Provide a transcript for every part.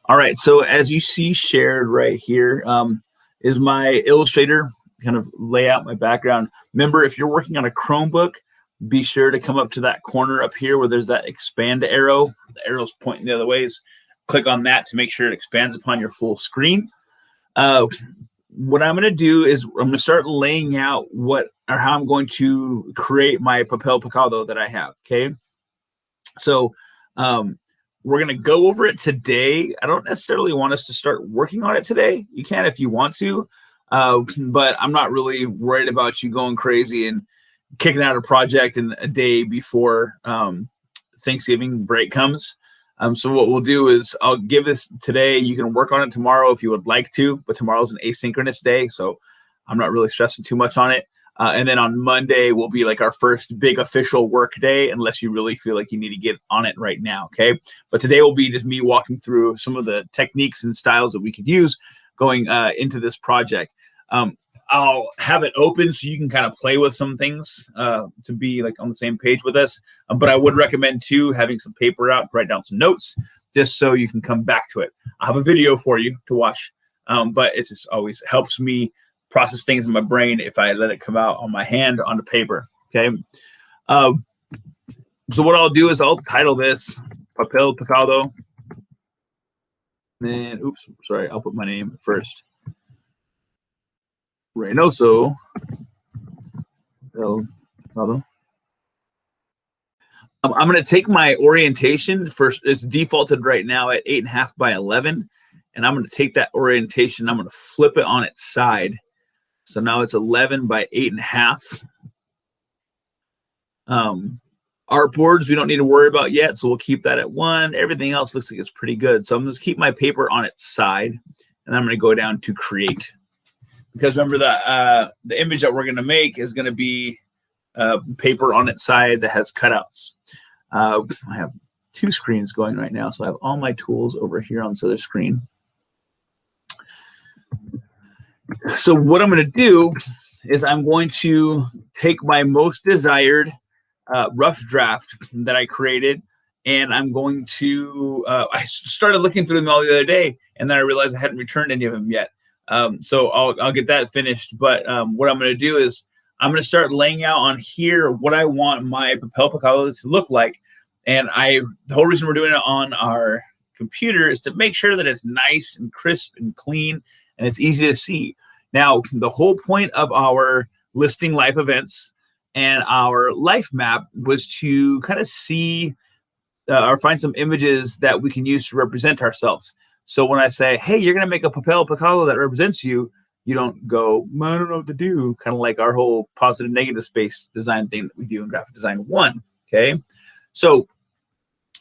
All right, so as you see shared right here is my Illustrator kind of layout, my background. Remember, if you're working on a Chromebook, be sure to come up to that corner up here where there's that expand arrow. The arrow's pointing the other ways. Click on that to make sure it expands upon your full screen. What I'm going to do is I'm going to start laying out how I'm going to create my Papel Picado that I have, okay? So we're going to go over it today. I don't necessarily want us to start working on it today. You can if you want to, but I'm not really worried about you going crazy and kicking out a project in a day before Thanksgiving break comes. So what we'll do is I'll give this today. You can work on it tomorrow if you would like to, but tomorrow's an asynchronous day, so I'm not really stressing too much on it. And then on Monday will be like our first big official work day, unless you really feel like you need to get on it right now, okay? But today will be just me walking through some of the techniques and styles that we could use going into this project. I'll have it open so you can kind of play with some things to be like on the same page with us. But I would recommend too having some paper out, write down some notes, just so you can come back to it. I'll have a video for you to watch, but it just always helps me process things in my brain if I let it come out on my hand onto paper. Okay. So what I'll do is I'll title this Papel Picado. Then, oops, sorry, I'll put my name first. Reynoso. I'm going to take my orientation first. It's defaulted right now at 8.5 by 11. And I'm going to take that orientation. I'm going to flip it on its side. So now it's 11 by 8.5. Artboards, we don't need to worry about yet. So we'll keep that at 1. Everything else looks like it's pretty good. So I'm going to keep my paper on its side. And I'm going to go down to create. Because remember the image that we're going to make is going to be paper on its side that has cutouts. I have 2 screens going right now, so I have all my tools over here on this other screen. So what I'm going to do is I'm going to take my most desired rough draft that I created, and I'm going to I started looking through them all the other day, and then I realized I hadn't returned any of them yet. So I'll get that finished. But what I'm going to do is I'm going to start laying out on here what I want my Papel Picado to look like. And the whole reason we're doing it on our computer is to make sure that it's nice and crisp and clean and it's easy to see. Now, the whole point of our listing life events and our life map was to kind of see or find some images that we can use to represent ourselves. So when I say, hey, you're going to make a Papel Picado that represents you, you don't go, I don't know what to do, kind of like our whole positive negative space design thing that we do in graphic design 1, okay? So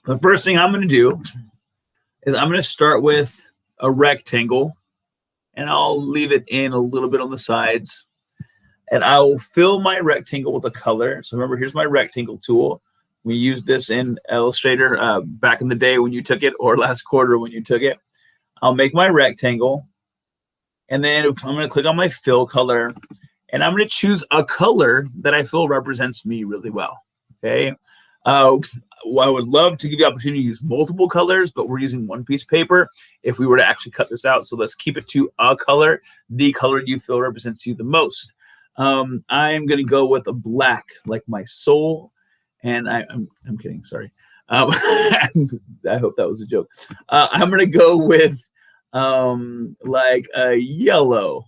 the first thing I'm going to do is I'm going to start with a rectangle, and I'll leave it in a little bit on the sides, and I'll fill my rectangle with a color. So remember, here's my rectangle tool. We used this in Illustrator back in the day when you took it, or last quarter when you took it. I'll make my rectangle, and then I'm going to click on my fill color, and I'm going to choose a color that I feel represents me really well, okay? I would love to give you the opportunity to use multiple colors, but we're using 1 piece of paper if we were to actually cut this out. So let's keep it to a color, the color you feel represents you the most. I'm going to go with a black, like my soul, and I'm kidding, sorry. I hope that was a joke. I'm going to go with like a yellow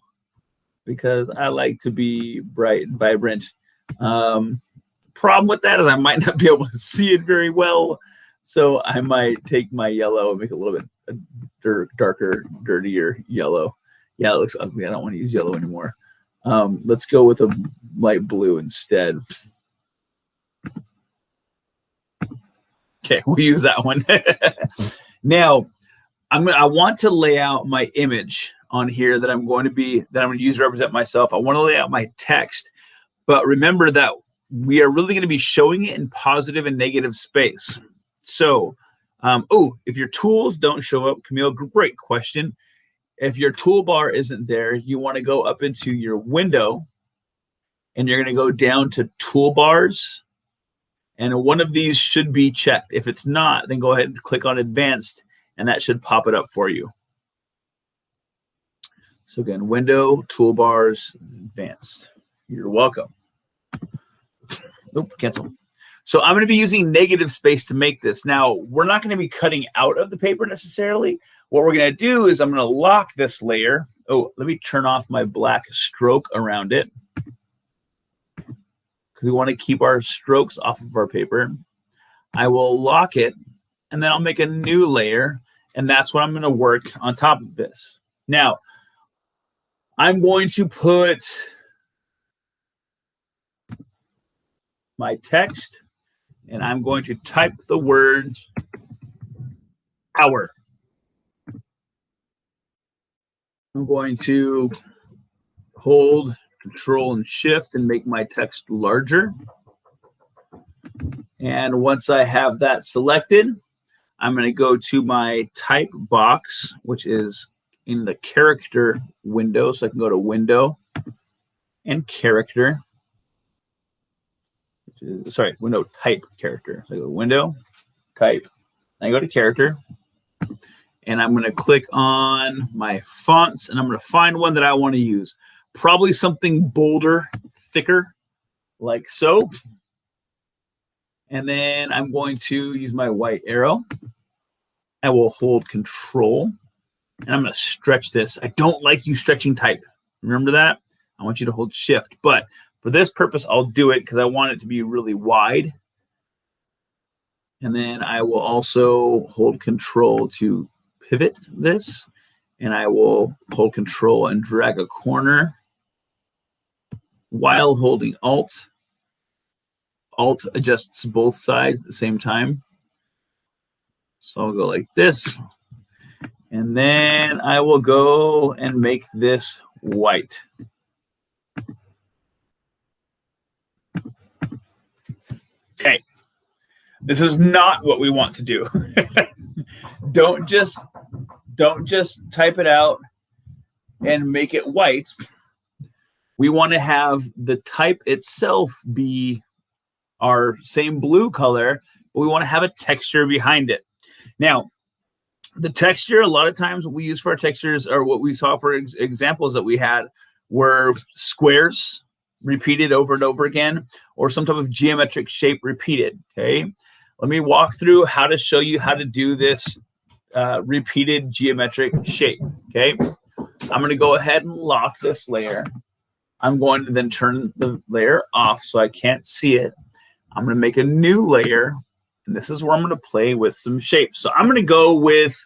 because I like to be bright and vibrant. Problem with that is I might not be able to see it very well. So I might take my yellow and make it a little bit darker, dirtier yellow. Yeah, it looks ugly. I don't want to use yellow anymore. Let's go with a light blue instead. Okay, we'll use that one. Now, I want to lay out my image on here that I'm going to use to represent myself. I want to lay out my text, but remember that we are really going to be showing it in positive and negative space. So, if your tools don't show up, Camille, great question. If your toolbar isn't there, you want to go up into your window, and you're going to go down to toolbars. And one of these should be checked. If it's not, then go ahead and click on advanced, and that should pop it up for you. So again, window, toolbars, advanced. You're welcome. Nope, cancel. So I'm going to be using negative space to make this. Now, we're not going to be cutting out of the paper necessarily. What we're going to do is I'm going to lock this layer. Oh, let me turn off my black stroke around it, because we want to keep our strokes off of our paper. I will lock it, and then I'll make a new layer, and that's what I'm going to work on top of this. Now, I'm going to put my text, and I'm going to type the words power. I'm going to hold Control and Shift and make my text larger. And once I have that selected, I'm going to go to my type box, which is in the character window. So I can go to Window and Character. Sorry, Window Type Character. So I go to Window, Type, and I go to Character. And I'm going to click on my fonts, and I'm going to find one that I want to use. Probably something bolder, thicker, like so. And then I'm going to use my white arrow. I will hold Control, and I'm going to stretch this. I don't like you stretching type. Remember that? I want you to hold Shift. But for this purpose, I'll do it because I want it to be really wide. And then I will also hold Control to pivot this, and I will hold Control and drag a corner while holding Alt. Alt adjusts both sides at the same time. So I'll go like this, and then I will go and make this white. Okay, this is not what we want to do. Don't just type it out and make it white. We want to have the type itself be our same blue color, but we want to have a texture behind it. Now, the texture, a lot of times what we use for our textures, or what we saw for examples that we had, were squares repeated over and over again, or some type of geometric shape repeated. Okay, let me walk through how to show you how to do this repeated geometric shape. Okay, I'm going to go ahead and lock this layer. I'm going to then turn the layer off so I can't see it. I'm going to make a new layer, and this is where I'm going to play with some shapes. So I'm going to go with,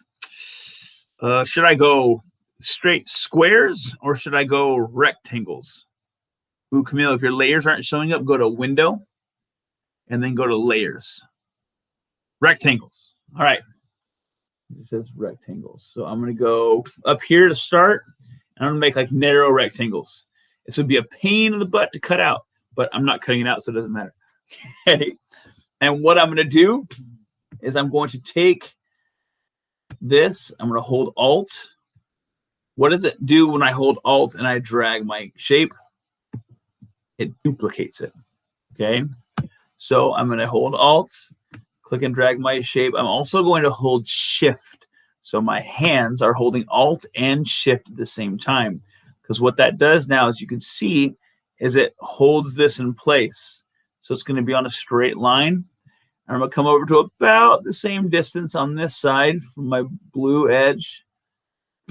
should I go straight squares or should I go rectangles? Ooh, Camille, if your layers aren't showing up, go to Window and then go to Layers. Rectangles. All right. It says rectangles. So I'm going to go up here to start, and I'm going to make like narrow rectangles. This would be a pain in the butt to cut out, but I'm not cutting it out, so it doesn't matter. Okay. And what I'm going to do is I'm going to take this. I'm going to hold Alt. What does it do when I hold Alt and I drag my shape? It duplicates it. Okay. So I'm going to hold Alt, click and drag my shape. I'm also going to hold Shift. So my hands are holding Alt and Shift at the same time. Because what that does now, as you can see, is it holds this in place. So it's going to be on a straight line. And I'm going to come over to about the same distance on this side from my blue edge.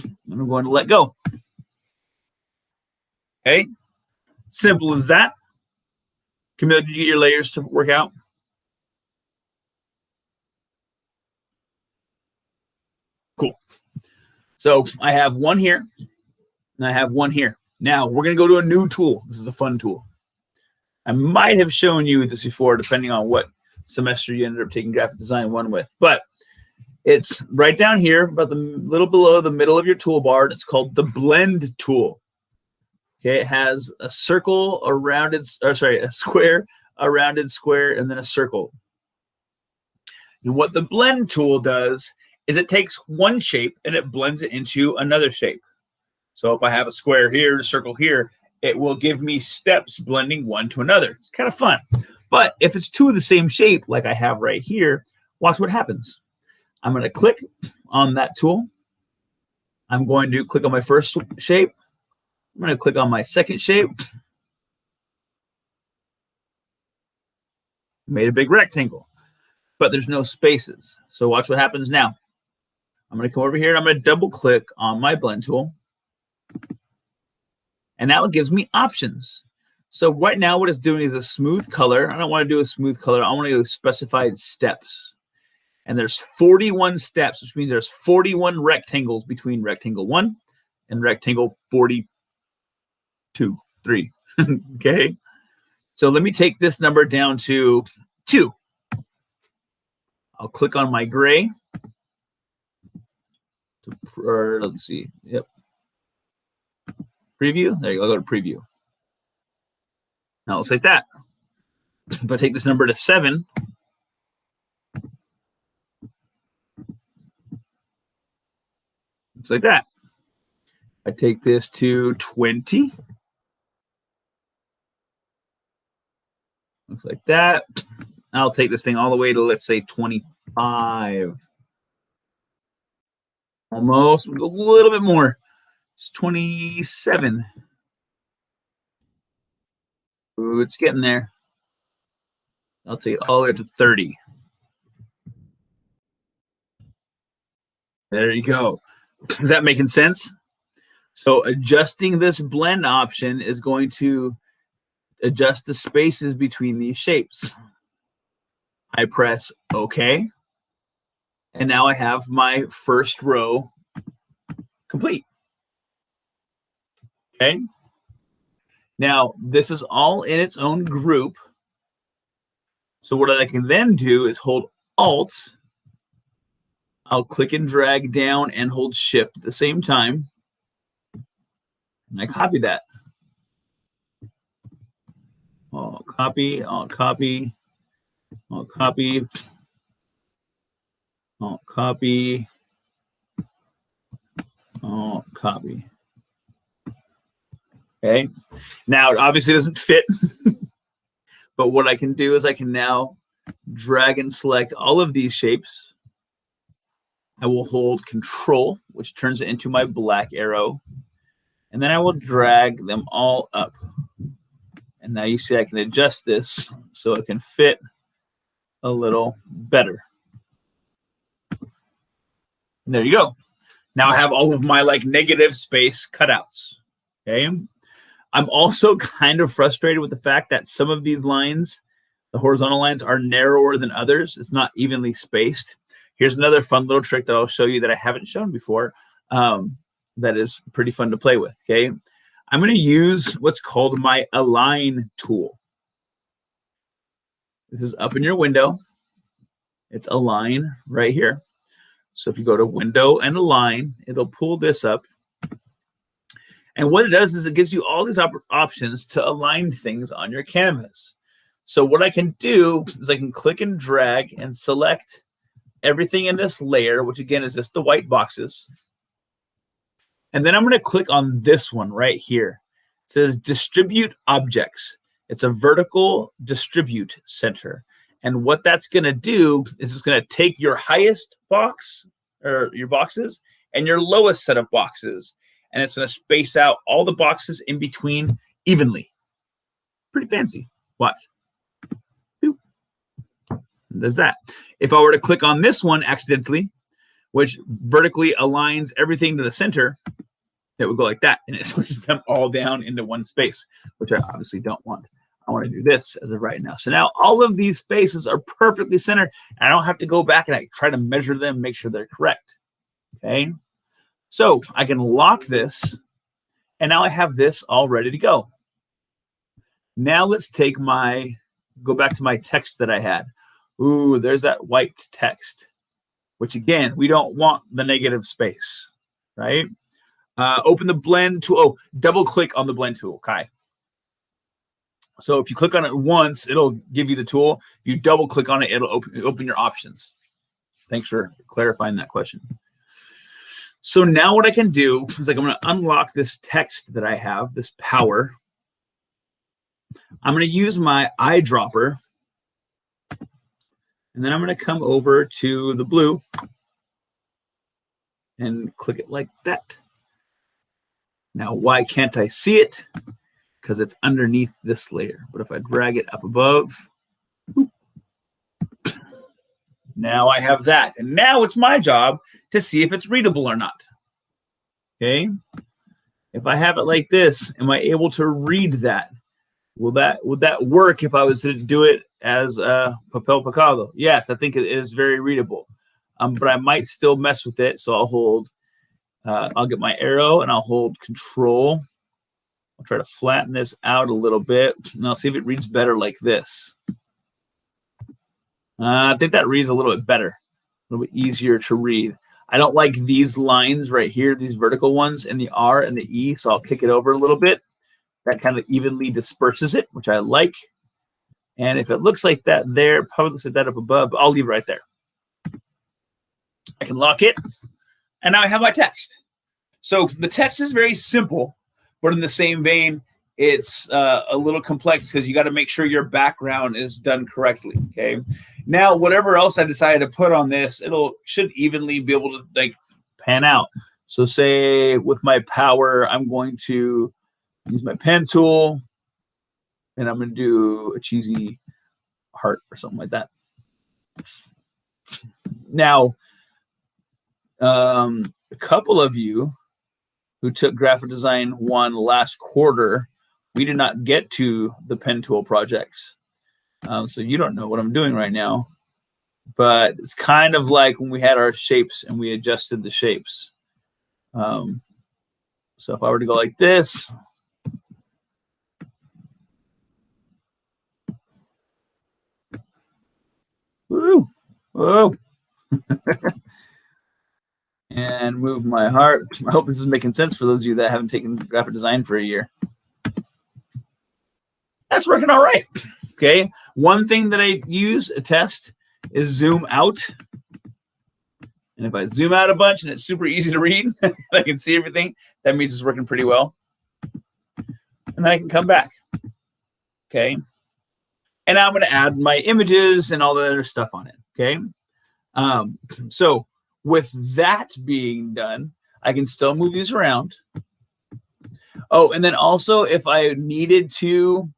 And I'm going to let go. Okay. Simple as that. Camille, did you get your layers to work out? Cool. So I have one here, and I have one here. Now we're going to go to a new tool. This is a fun tool. I might have shown you this before, depending on what semester you ended up taking graphic design 1 with. But it's right down here, about the little below the middle of your toolbar. And it's called the Blend tool. Okay, it has a circle, a rounded, or sorry, a square, a rounded square, and then a circle. And what the Blend tool does is it takes one shape and it blends it into another shape. So if I have a square here, a circle here, it will give me steps blending one to another. It's kind of fun. But if it's two of the same shape, like I have right here, watch what happens. I'm going to click on that tool. I'm going to click on my first shape. I'm going to click on my second shape. Made a big rectangle, but there's no spaces. So watch what happens now. I'm going to come over here and I'm going to double click on my blend tool. And now it gives me options. So right now what it's doing is a smooth color. I don't want to do a smooth color. I want to do specified steps. And there's 41 steps, which means there's 41 rectangles between rectangle 1 and rectangle 42, 3. Okay. So let me take this number down to 2. I'll click on my gray. Let's see. Yep. Preview. There you go. I'll go to preview. Now let's like that. If I take this number to 7, looks like that. I take this to 20. Looks like that. I'll take this thing all the way to, let's say, 25. Almost. We'll go a little bit more. It's 27. Ooh, it's getting there. I'll take it all the way to 30. There you go. Is that making sense? So adjusting this blend option is going to adjust the spaces between these shapes. I press OK. And now I have my first row complete. Okay. Now, this is all in its own group. So what I can then do is hold Alt. I'll click and drag down and hold Shift at the same time. And I copy that. I'll copy, I'll copy, I'll copy, I'll copy, I'll copy. Okay. Now, it obviously doesn't fit. But what I can do is I can now drag and select all of these shapes. I will hold Control, which turns it into my black arrow. And then I will drag them all up. And now you see I can adjust this so it can fit a little better. And there you go. Now I have all of my negative space cutouts. Okay. I'm also kind of frustrated with the fact that some of these lines, the horizontal lines, are narrower than others. It's not evenly spaced. Here's another fun little trick that I'll show you that I haven't shown before that is pretty fun to play with, okay? I'm going to use what's called my Align tool. This is up in your window. It's Align right here. So if you go to Window and Align, it'll pull this up. And what it does is it gives you all these options to align things on your canvas. So what I can do is I can click and drag and select everything in this layer, which again is just the white boxes. And then I'm going to click on this one right here. It says Distribute Objects. It's a vertical distribute center. And what that's going to do is it's going to take your highest box or your boxes and your lowest set of boxes. And it's going to space out all the boxes in between evenly. Pretty fancy. Watch. Boop. There's that. If I were to click on this one accidentally, which vertically aligns everything to the center, it would go like that. And it switches them all down into one space, which I obviously don't want. I want to do this as of right now. So now all of these spaces are perfectly centered. And I don't have to go back and I try to measure them, make sure they're correct. Okay. So I can lock this, and now I have this all ready to go. Now let's take go back to my text that I had. Ooh, there's that white text, which again, we don't want the negative space, right? Open the blend tool. Oh, double click on the blend tool, Kai. So if you click on it once, it'll give you the tool. If you double click on it, it'll open your options. Thanks for clarifying that question. So now what I can do is I'm going to unlock this text that I have, this power. I'm going to use my eyedropper. And then I'm going to come over to the blue. and click it like that. Now, why can't I see it? Because it's underneath this layer. But if I drag it up above, now I have that. And now it's my job to see if it's readable or not. Okay. If I have it like this, am I able to read that? Would that work if I was to do it as Papel Picado? Yes, I think it is very readable. But I might still mess with it. So I'll get my arrow and I'll hold Control. I'll try to flatten this out a little bit, and I'll see if it reads better like this. I think that reads a little bit better, a little bit easier to read. I don't like these lines right here, these vertical ones, and the R and the E, so I'll kick it over a little bit. That kind of evenly disperses it, which I like. And if it looks like that there, probably looks like that up above, but I'll leave it right there. I can lock it, and now I have my text. So the text is very simple, but in the same vein, it's a little complex because you got to make sure your background is done correctly, okay? Now, whatever else I decided to put on this, should evenly be able to like pan out. So say with my power, I'm going to use my pen tool, and I'm going to do a cheesy heart or something like that. Now, a couple of you who took Graphic Design 1 last quarter, we did not get to the pen tool projects. So you don't know what I'm doing right now. But it's kind of like when we had our shapes and we adjusted the shapes. So if I were to go like this, woo, whoa, and move my heart. I hope this is making sense for those of you that haven't taken graphic design for a year. That's working all right. Okay. One thing that I use, a test, is zoom out. And if I zoom out a bunch and it's super easy to read, I can see everything, that means it's working pretty well. And then I can come back. Okay. And now I'm going to add my images and all the other stuff on it. Okay. So with that being done, I can still move these around. Oh, and then also if I needed to,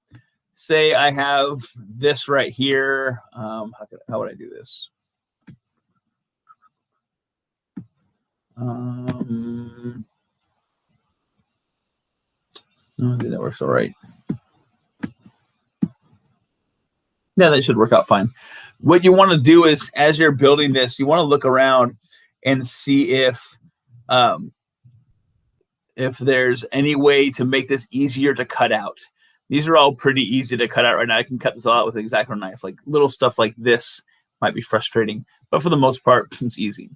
say I have this right here, how would I do this? I think that works all right. Yeah, that should work out fine. What you want to do is, as you're building this, you want to look around and see if there's any way to make this easier to cut out. These are all pretty easy to cut out right now. I can cut this all out with an X-Acto knife. Like little stuff like this might be frustrating, but for the most part, it's easy.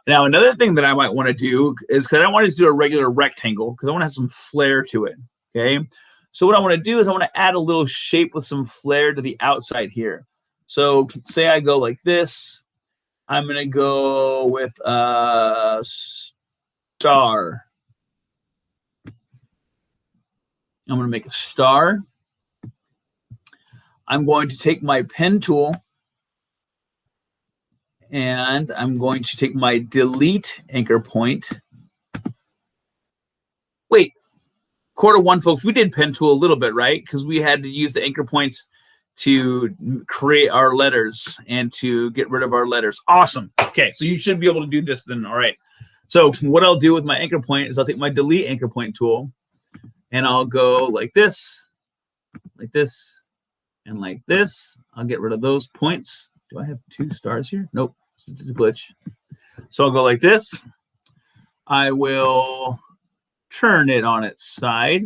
Now, another thing that I might want to do is, because I don't want to just do a regular rectangle, because I want to have some flair to it, okay? So what I want to do is I want to add a little shape with some flair to the outside here. So say I go like this. I'm going to go with a star. I'm going to make a star. I'm going to take my pen tool and I'm going to take my delete anchor point. Wait, quarter one, folks, we did pen tool a little bit, right? Because we had to use the anchor points to create our letters and to get rid of our letters. Awesome. Okay, so you should be able to do this then. All right. So what I'll do with my anchor point is I'll take my delete anchor point tool and I'll go like this, and like this. I'll get rid of those points. Do I have two stars here? Nope, it's a glitch. So I'll go like this. I will turn it on its side.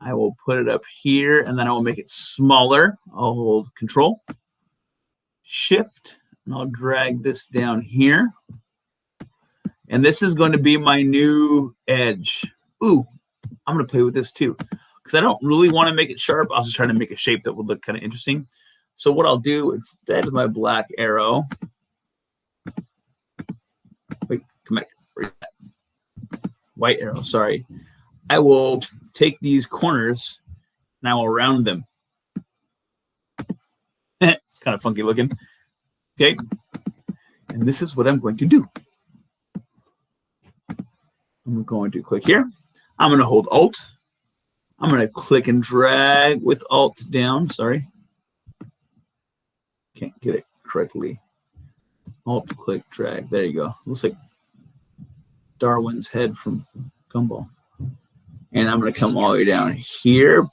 I will put it up here, and then I will make it smaller. I'll hold Control, Shift, and I'll drag this down here. And this is going to be my new edge. Ooh, I'm going to play with this too, because I don't really want to make it sharp. I was just trying to make a shape that would look kind of interesting. So what I'll do instead of my black arrow, wait, come back, white arrow, sorry. I will take these corners and I will round them. It's kind of funky looking. Okay. And this is what I'm going to do. I'm going to click here. I'm going to hold Alt. I'm going to click and drag with Alt down. Sorry. Can't get it correctly. Alt, click, drag. There you go. Looks like Darwin's head from Gumball. And I'm going to come all the way down here.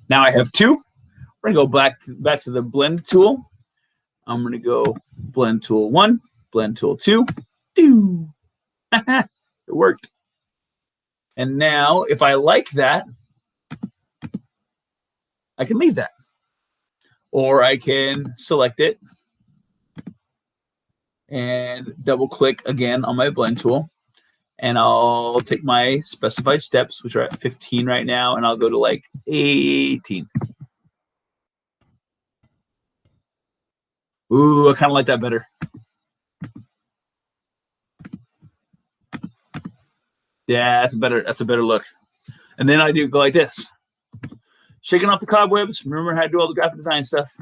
Now I have two. We're going to go back to the blend tool. I'm going to go blend tool 1, blend tool 2. It worked. And now if I like that, I can leave that. Or I can select it and double click again on my blend tool. And I'll take my specified steps, which are at 15 right now, and I'll go to like 18. Ooh, I kind of like that better. Yeah, that's a better look. And then I do go like this. Shaking off the cobwebs. Remember how to do all the graphic design stuff.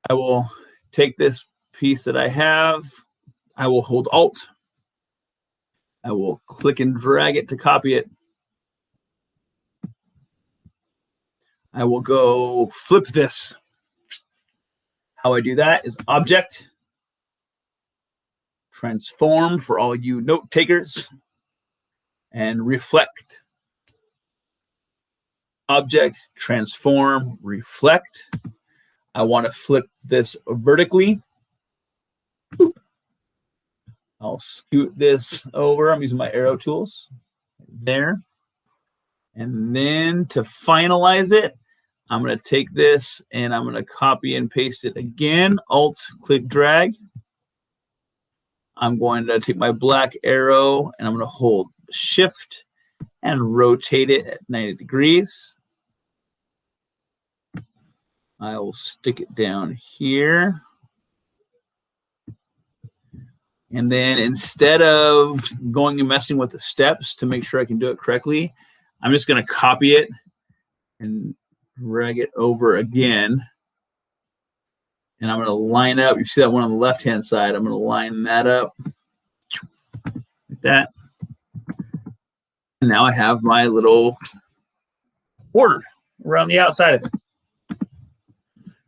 I will take this piece that I have. I will hold Alt. I will click and drag it to copy it. I will go flip this. How I do that is Object, Transform for all you note takers, and Reflect. Object, Transform, Reflect. I want to flip this vertically. Boop. I'll scoot this over. I'm using my arrow tools there. And then to finalize it, I'm going to take this and I'm going to copy and paste it again. Alt, click, drag. I'm going to take my black arrow and I'm going to hold Shift and rotate it at 90 degrees. I will stick it down here. And then instead of going and messing with the steps to make sure I can do it correctly, I'm just going to copy it and drag it over again. And I'm going to line up. You see that one on the left-hand side. I'm going to line that up like that. And now I have my little border around the outside of it.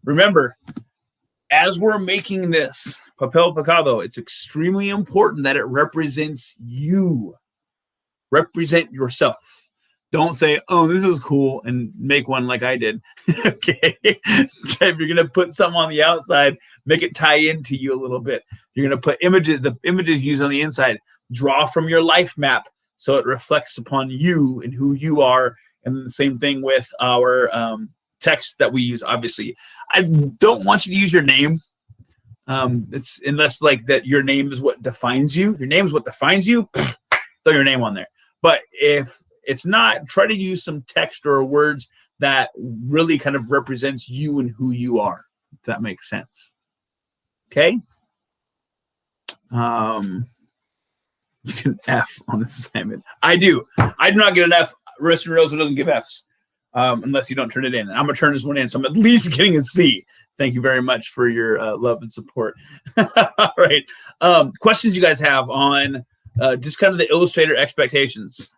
Remember, as we're making this Papel Picado, it's extremely important that it represents you. Represent yourself. Don't say, oh, this is cool, and make one like I did. Okay. If you're going to put something on the outside, make it tie into you a little bit. You're going to put images, the images used on the inside. Draw from your life map so it reflects upon you and who you are. And the same thing with our text that we use, obviously. I don't want you to use your name. It's unless like that your name is what defines you. Your name is what defines you. Throw your name on there. But if it's not, try to use some text or words that really kind of represents you and who you are. If that makes sense. Okay. You can F on this assignment. I do. I do not get an F. Mr. Rosa doesn't give Fs unless you don't turn it in. And I'm gonna turn this one in, so I'm at least getting a C. Thank you very much for your love and support. All right. Questions you guys have on just kind of the Illustrator expectations.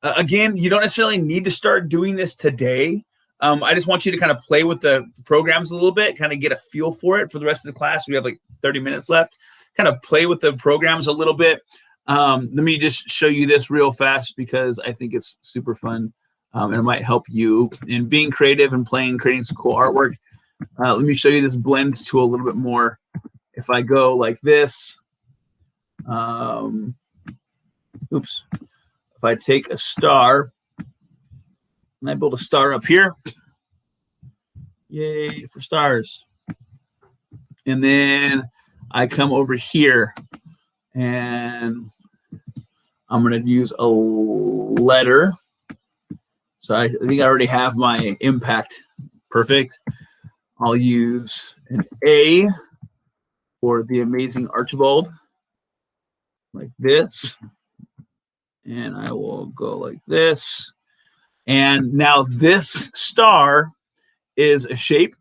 Again, you don't necessarily need to start doing this today. I just want you to kind of play with the programs a little bit, kind of get a feel for it for the rest of the class. We have like 30 minutes left. Kind of play with the programs a little bit. Let me just show you this real fast because I think it's super fun. And it might help you in being creative and creating some cool artwork. Let me show you this blend tool a little bit more. If I go like this, oops. If I take a star and I build a star up here, yay for stars. And then I come over here and I'm going to use a letter. So I think I already have my impact. Perfect. I'll use an A for the amazing Archibald, like this. And I will go like this. And now this star is a shape.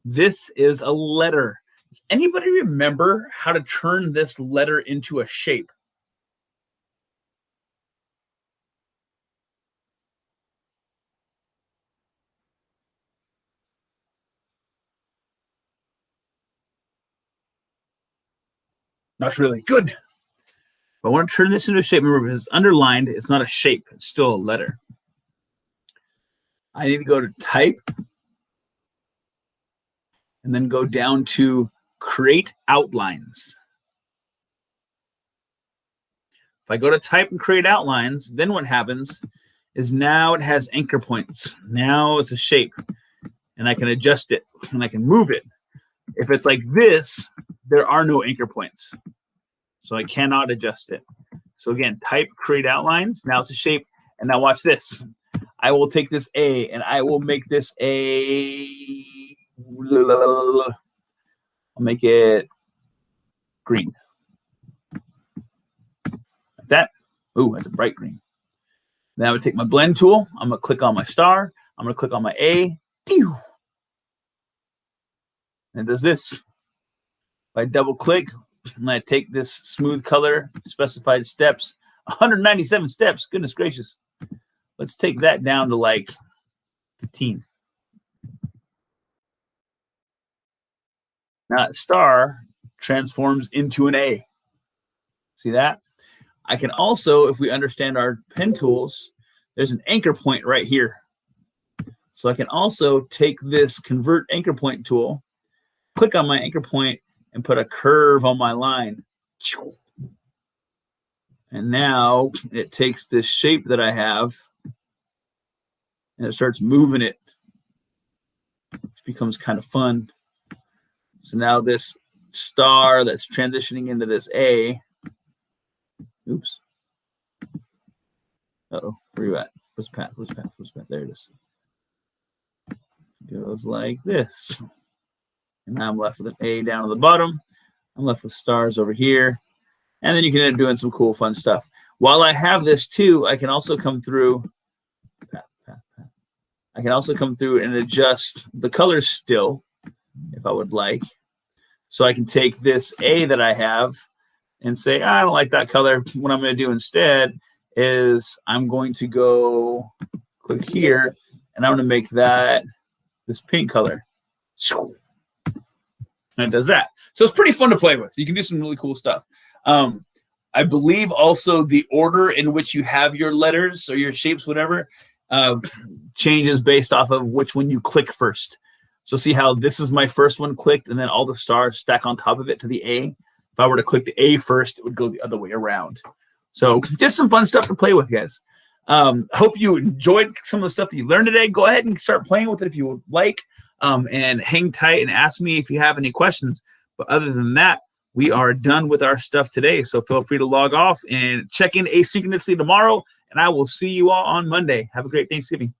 This is a letter. Does anybody remember how to turn this letter into a shape? Not really. Good. But I want to turn this into a shape. Remember, if it's underlined, it's not a shape. It's still a letter. I need to go to type and then go down to create outlines. If I go to type and create outlines, then what happens is now it has anchor points. Now it's a shape, and I can adjust it and I can move it. If it's like this, there are no anchor points, so I cannot adjust it. So again, type create outlines. Now it's a shape, and now watch this. I will take this A and I will make this a. I'll make it green. Like that. Ooh, that's a bright green. Then I would take my blend tool. I'm going to click on my star. I'm going to click on my A. And it does this. If I double click and I take this smooth color, specified steps, 197 steps. Goodness gracious. Let's take that down to like 15. Now that star transforms into an A. See that? I can also, if we understand our pen tools, there's an anchor point right here. So I can also take this convert anchor point tool, click on my anchor point, and put a curve on my line. And now it takes this shape that I have and it starts moving it, which becomes kind of fun. So now this star that's transitioning into this A, oops. Uh-oh, where are you at? What's path? What's path? What's path? There it is. It goes like this. And now I'm left with an A down at the bottom. I'm left with stars over here. And then you can end up doing some cool, fun stuff. While I have this too, I can also come through. I can also come through and adjust the colors still, if I would like. So I can take this A that I have and say, I don't like that color. What I'm going to do instead is I'm going to go click here, and I'm going to make that this pink color. And it does that. So it's pretty fun to play with. You can do some really cool stuff. I believe also the order in which you have your letters or your shapes, whatever, changes based off of which one you click first. So see how this is my first one clicked, and then all the stars stack on top of it to the A. If I were to click the A first, it would go the other way around. So just some fun stuff to play with, guys. Hope you enjoyed some of the stuff that you learned today. Go ahead and start playing with it if you would like, and hang tight and ask me if you have any questions. But other than that, we are done with our stuff today. So feel free to log off and check in asynchronously tomorrow, and I will see you all on Monday. Have a great Thanksgiving.